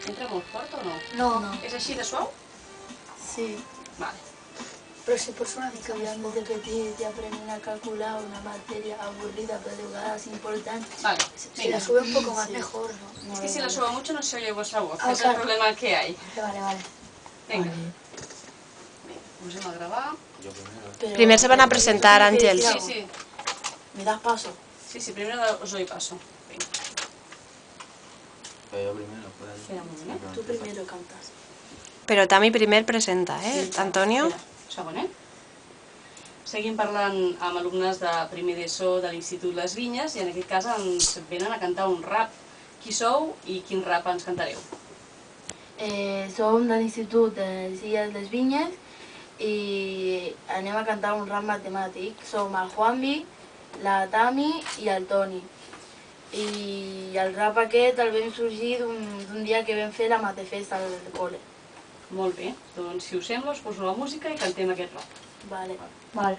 Entra molt fort o no? No. És així de suau? Sí. Vale. Però si pots una mica més des de petit i aprenen a calcular una matèria aburrida pero de vegades important. Vale. Si la sube un poco más mejor, ¿no? Es que si la subo mucho no se oye vuestra voz, ese es el problema que hay. Vale. Venga. Posem a gravar. Primer se van a presentar, Àngels. Sí. ¿Me das paso? Sí, primero os doy paso. Venga. Pero yo primero, pues. Espera un moment, Tú primero cantas. Però Tami primer presenta, Antonio? Espera, un segon, Seguim parlant amb alumnes de primer d'ESO de l'Institut Les Vinyes i en aquest cas ens venen a cantar un rap. Qui sou i quin rap ens cantareu? Som de l'Institut de Les Vinyes i anem a cantar un rap matemàtic. Som el Juanvi, la Tami i el Toni. I el rap aquest el vam sorgir d'un dia que vam fer la matefesta al col·le. Molt bé, doncs si us sembla us poso la música i cantem aquest rap. Vale.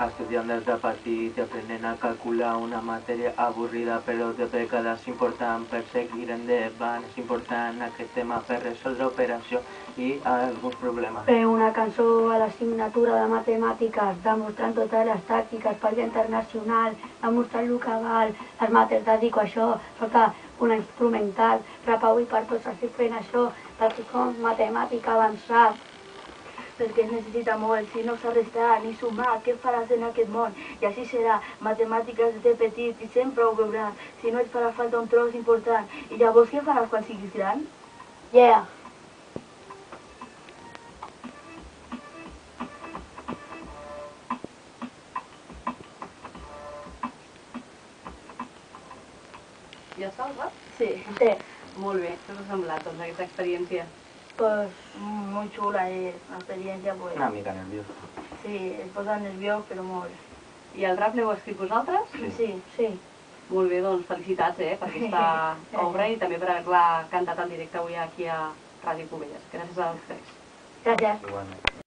Estudiant des de petit i aprenent a calcular una matèria avorrida però de vegades important per seguir endavant. És important aquest tema per resoldre operació i alguns problemes. Fer una cançó a l'assignatura de matemàtiques demostrant totes les tàctiques per via internacional, demostrant el que val, les mates dedico a això, falta una instrumental, rap avui per tots estic fent això, perquè com matemàtica avançat. Perquè es necessita molt, si no saps restar ni sumar, què faràs en aquest món? I així serà, matemàtiques de petit i sempre ho veuràs, si no et farà falta un tros important. I llavors què faràs quan siguis gran? Yeah! Ja està el rap? Sí. Molt bé, què us ha semblat doncs aquesta experiència? Pues muy chula la experiencia, pues. Una mica nerviós. Sí, es posa nerviós, però molt. I el rap l'heu escrit vosaltres? Sí. Molt bé, doncs felicitats per aquesta obra i també per haver-la cantat en directe avui aquí a Ràdio Cubelles. Gràcies als tres. Gràcies. Igualment.